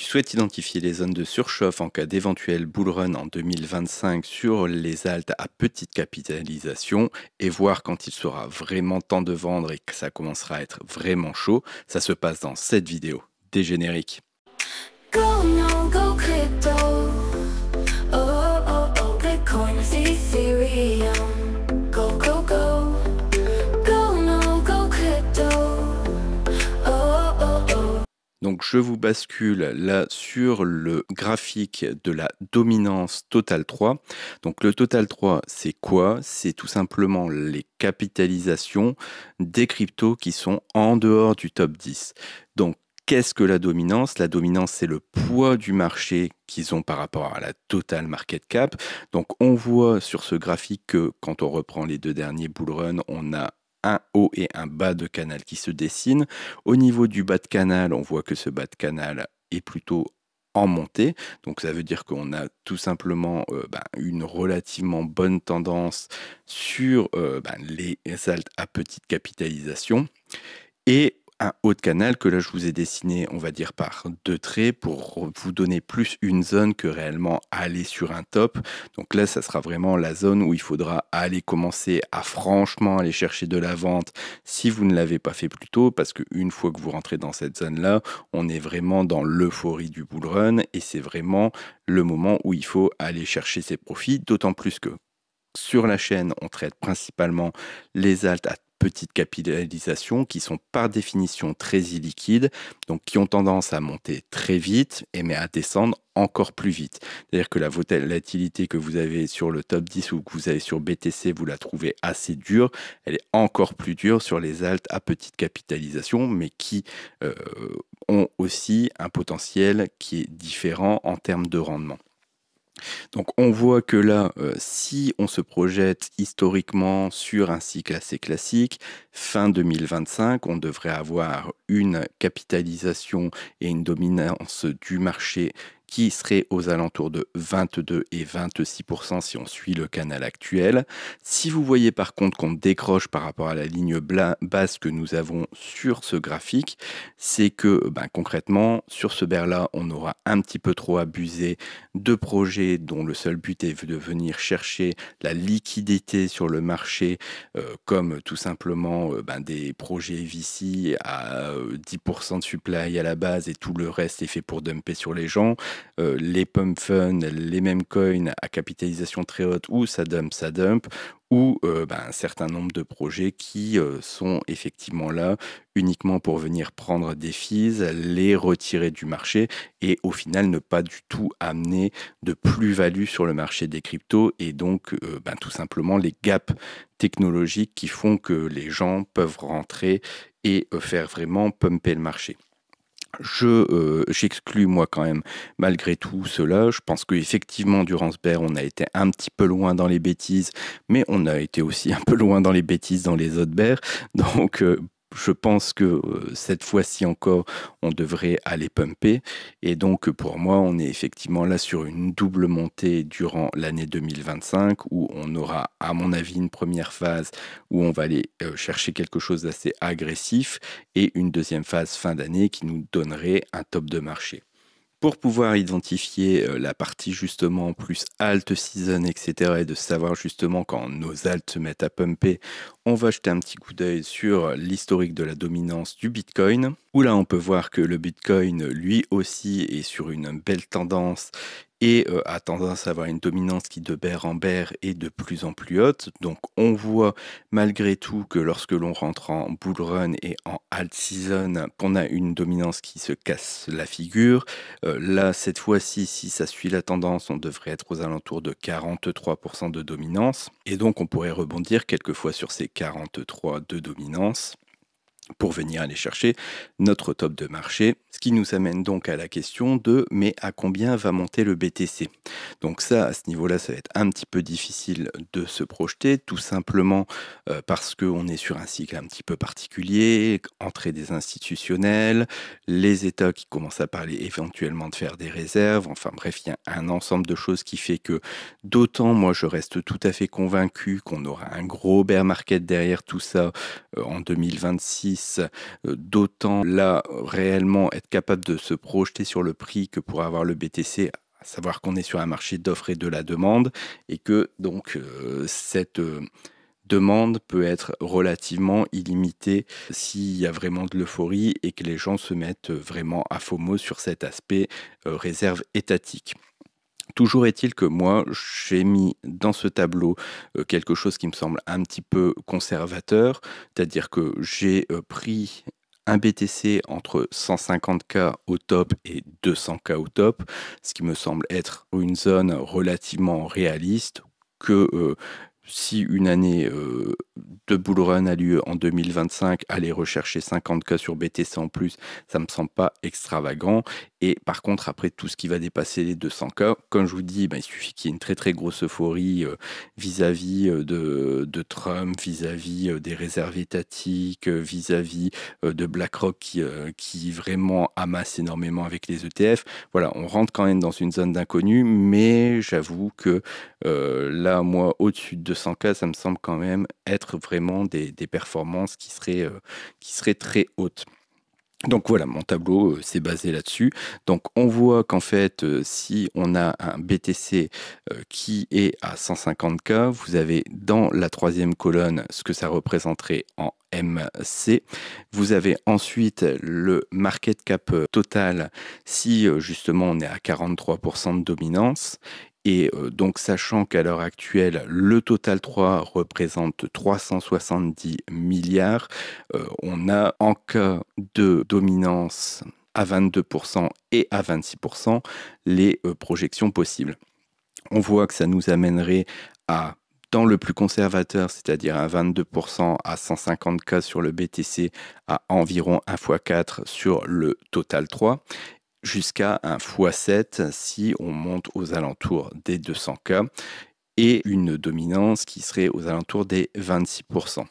Tu souhaites identifier les zones de surchauffe en cas d'éventuel bull run en 2025 sur les altes à petite capitalisation et voir quand il sera vraiment temps de vendre et que ça commencera à être vraiment chaud. Ça se passe dans cette vidéo. Des génériques. Go, no, go crypto. Oh, oh, oh, Bitcoin is Ethereum. Go, go, go. Go, no, go crypto. Oh, oh, oh. Donc je vous bascule là sur le graphique de la dominance Total 3. Donc le Total 3, c'est quoi? C'est tout simplement les capitalisations des cryptos qui sont en dehors du top 10. Donc qu'est-ce que la dominance? La dominance, c'est le poids du marché qu'ils ont par rapport à la total market cap. Donc on voit sur ce graphique que quand on reprend les deux derniers bull run, on a un haut et un bas de canal qui se dessinent. Au niveau du bas de canal, on voit que ce bas de canal est plutôt en montée. Donc ça veut dire qu'on a tout simplement une relativement bonne tendance sur les altes à petite capitalisation. Et un haut de canal que là je vous ai dessiné, on va dire par deux traits pour vous donner plus une zone que réellement aller sur un top. Donc là, ça sera vraiment la zone où il faudra aller commencer à franchement aller chercher de la vente si vous ne l'avez pas fait plus tôt, parce qu'une fois que vous rentrez dans cette zone-là, on est vraiment dans l'euphorie du bull run et c'est vraiment le moment où il faut aller chercher ses profits, d'autant plus que sur la chaîne, on traite principalement les altes à petite capitalisation qui sont par définition très illiquides, donc qui ont tendance à monter très vite mais à descendre encore plus vite. C'est-à-dire que la volatilité que vous avez sur le top 10 ou que vous avez sur BTC, vous la trouvez assez dure. Elle est encore plus dure sur les altes à petite capitalisation, mais qui ont aussi un potentiel qui est différent en termes de rendement. Donc on voit que là, si on se projette historiquement sur un cycle assez classique, fin 2025, on devrait avoir une capitalisation et une dominance du marché qui serait aux alentours de 22 et 26% si on suit le canal actuel. Si vous voyez par contre qu'on décroche par rapport à la ligne basse que nous avons sur ce graphique, c'est que concrètement, sur ce bear-là, on aura un petit peu trop abusé de projets dont le seul but est de venir chercher la liquidité sur le marché, comme tout simplement des projets VC à 10% de supply à la base et tout le reste est fait pour dumper sur les gens. Les pump funds, les mêmes coins à capitalisation très haute où ça dump, ou un certain nombre de projets qui sont effectivement là uniquement pour venir prendre des fees, les retirer du marché et au final ne pas du tout amener de plus-value sur le marché des cryptos et donc tout simplement les gaps technologiques qui font que les gens peuvent rentrer et faire vraiment pumper le marché. J'exclus moi quand même malgré tout cela. Je pense qu'effectivement durant ce bear on a été un petit peu loin dans les bêtises, mais on a été aussi un peu loin dans les bêtises dans les autres bears. Donc je pense que cette fois-ci encore, on devrait aller pumper. Et donc, pour moi, on est effectivement là sur une double montée durant l'année 2025 où on aura, à mon avis, une première phase où on va aller chercher quelque chose d'assez agressif et une deuxième phase fin d'année qui nous donnerait un top de marché. Pour pouvoir identifier la partie justement plus alt season, etc. et de savoir justement quand nos alts se mettent à pumper, on va jeter un petit coup d'œil sur l'historique de la dominance du Bitcoin, où là on peut voir que le Bitcoin lui aussi est sur une belle tendance et a tendance à avoir une dominance qui de bear en bear est de plus en plus haute. Donc on voit malgré tout que lorsque l'on rentre en bull run et en alt season, qu'on a une dominance qui se casse la figure. Là, cette fois-ci, si ça suit la tendance, on devrait être aux alentours de 43% de dominance. Et donc on pourrait rebondir quelquefois sur ces 43 de dominance pour venir aller chercher notre top de marché. Ce qui nous amène donc à la question de mais à combien va monter le BTC? Donc ça, à ce niveau-là, ça va être un petit peu difficile de se projeter, tout simplement parce qu'on est sur un cycle un petit peu particulier, entrée des institutionnels, les États qui commencent à parler éventuellement de faire des réserves, enfin bref, il y a un ensemble de choses qui fait que d'autant, moi, je reste tout à fait convaincu qu'on aura un gros bear market derrière tout ça en 2026 puisse d'autant là réellement être capable de se projeter sur le prix que pour avoir le BTC, à savoir qu'on est sur un marché d'offre et de la demande, et que donc cette demande peut être relativement illimitée s'il y a vraiment de l'euphorie et que les gens se mettent vraiment à FOMO sur cet aspect réserve étatique. Toujours est-il que moi, j'ai mis dans ce tableau quelque chose qui me semble un petit peu conservateur, c'est-à-dire que j'ai pris un BTC entre 150K au top et 200K au top, ce qui me semble être une zone relativement réaliste que si une année de bull run a lieu en 2025, aller rechercher 50K sur BTC en plus, ça me semble pas extravagant. Et par contre, après tout ce qui va dépasser les 200K, comme je vous dis, il suffit qu'il y ait une très très grosse euphorie vis-à-vis de Trump, vis-à-vis des réserves étatiques, vis-à-vis de BlackRock qui vraiment amasse énormément avec les ETF. Voilà, on rentre quand même dans une zone d'inconnu, mais j'avoue que là, moi, au-dessus de 200K, ça me semble quand même être vraiment des performances qui seraient très hautes. Donc voilà, mon tableau s'est basé là-dessus. Donc on voit qu'en fait, si on a un BTC qui est à 150K, vous avez dans la troisième colonne ce que ça représenterait en MC. Vous avez ensuite le market cap total si justement on est à 43% de dominance. Et donc, sachant qu'à l'heure actuelle, le total 3 représente 370 milliards, on a en cas de dominance à 22% et à 26% les projections possibles. On voit que ça nous amènerait à, dans le plus conservateur, c'est-à-dire à 22% à 150K sur le BTC, à environ 1 x 4 sur le total 3. Jusqu'à un x7 si on monte aux alentours des 200K et une dominance qui serait aux alentours des 26%.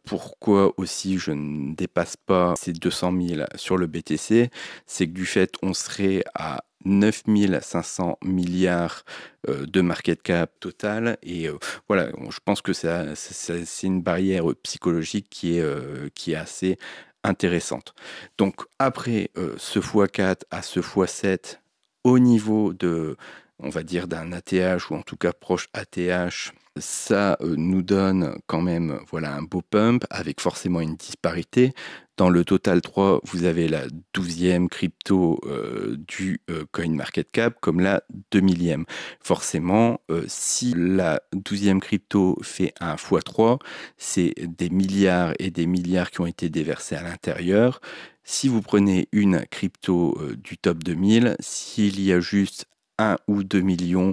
Pourquoi aussi je ne dépasse pas ces 200 000 sur le BTC, c'est que du fait on serait à 9 500 milliards de market cap total et voilà, je pense que c'est une barrière psychologique qui est assez intéressante. Donc après ce x4 à ce x7 au niveau de, on va dire, d'un ATH ou en tout cas proche ATH, ça nous donne quand même voilà, un beau pump avec forcément une disparité. Dans le total 3, vous avez la 12e crypto du CoinMarketCap comme la 2000e. Forcément, si la 12e crypto fait un x3, c'est des milliards et des milliards qui ont été déversés à l'intérieur. Si vous prenez une crypto du top 2000, s'il y a juste 1 ou 2 millions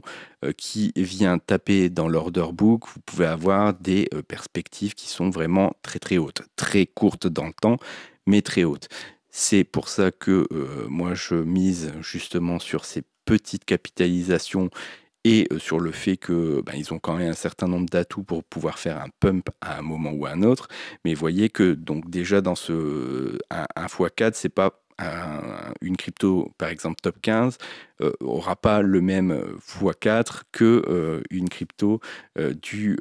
qui vient taper dans l'order book, vous pouvez avoir des perspectives qui sont vraiment très très hautes, très courtes dans le temps, mais très hautes. C'est pour ça que moi je mise justement sur ces petites capitalisations et sur le fait que ils ont quand même un certain nombre d'atouts pour pouvoir faire un pump à un moment ou à un autre. Mais vous voyez que donc déjà dans ce 1 x4, c'est pas une crypto, par exemple top 15, aura pas le même x4 que une crypto du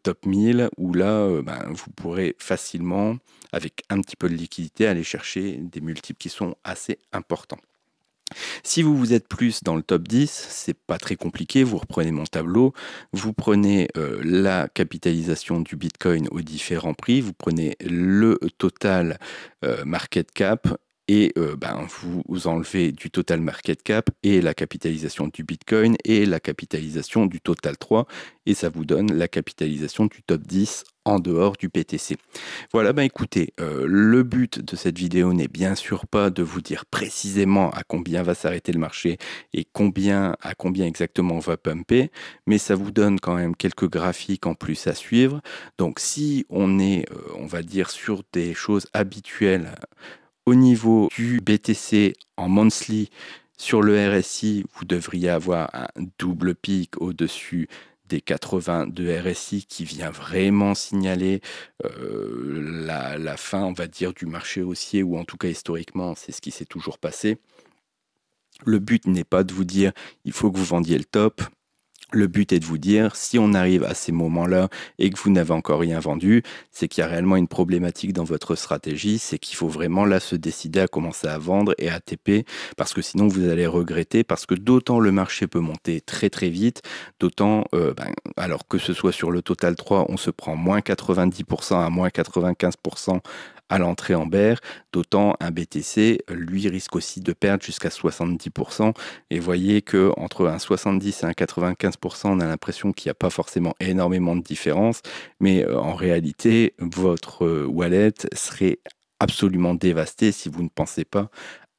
top 1000, où là, vous pourrez facilement, avec un petit peu de liquidité, aller chercher des multiples qui sont assez importants. Si vous êtes plus dans le top 10, c'est pas très compliqué, vous reprenez mon tableau, vous prenez la capitalisation du Bitcoin aux différents prix, vous prenez le total market cap et vous enlevez du total market cap et la capitalisation du Bitcoin et la capitalisation du total 3 et ça vous donne la capitalisation du top 10 en dehors du BTC. Voilà, écoutez, le but de cette vidéo n'est bien sûr pas de vous dire précisément à combien va s'arrêter le marché et à combien exactement on va pumper, mais ça vous donne quand même quelques graphiques en plus à suivre. Donc si on est, on va dire, sur des choses habituelles au niveau du BTC en monthly, sur le RSI, vous devriez avoir un double pic au-dessus des 80 de RSI qui vient vraiment signaler la fin, on va dire, du marché haussier, ou en tout cas historiquement, c'est ce qui s'est toujours passé. Le but n'est pas de vous dire il faut que vous vendiez le top. Le but est de vous dire, si on arrive à ces moments-là et que vous n'avez encore rien vendu, c'est qu'il y a réellement une problématique dans votre stratégie, c'est qu'il faut vraiment là se décider à commencer à vendre et à TP, parce que sinon vous allez regretter, parce que d'autant le marché peut monter très très vite, d'autant, alors que ce soit sur le Total 3, on se prend moins 90% à moins 95% à l'entrée en bear, d'autant un BTC, lui, risque aussi de perdre jusqu'à 70%. Et voyez que entre un 70 et un 95%, on a l'impression qu'il n'y a pas forcément énormément de différence, mais en réalité, votre wallet serait absolument dévasté si vous ne pensez pas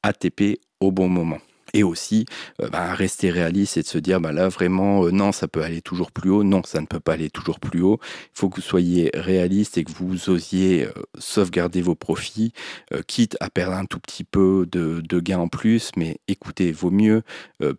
ATP au bon moment. Et aussi, rester réaliste et de se dire, là vraiment, non, ça peut aller toujours plus haut. Non, ça ne peut pas aller toujours plus haut. Il faut que vous soyez réaliste et que vous osiez sauvegarder vos profits, quitte à perdre un tout petit peu de gains en plus. Mais écoutez, vaut mieux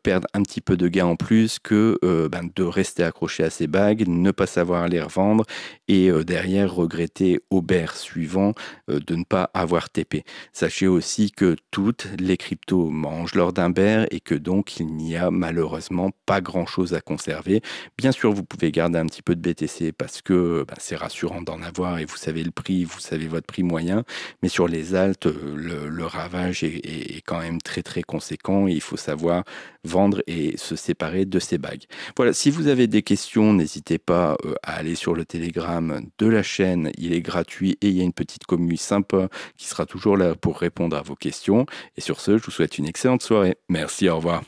perdre un petit peu de gains en plus que de rester accroché à ces bagues, ne pas savoir les revendre et derrière regretter au bear suivant de ne pas avoir TP. Sachez aussi que toutes les cryptos mangent lors d'un bear et que donc il n'y a malheureusement pas grand chose à conserver. Bien sûr, vous pouvez garder un petit peu de BTC parce que c'est rassurant d'en avoir et vous savez le prix, vous savez votre prix moyen, mais sur les alts, le ravage est quand même très très conséquent et il faut savoir vendre et se séparer de ces bagues. Voilà, si vous avez des questions, n'hésitez pas à aller sur le Telegram de la chaîne, il est gratuit et il y a une petite commu sympa qui sera toujours là pour répondre à vos questions. Et sur ce, je vous souhaite une excellente soirée. Merci, au revoir.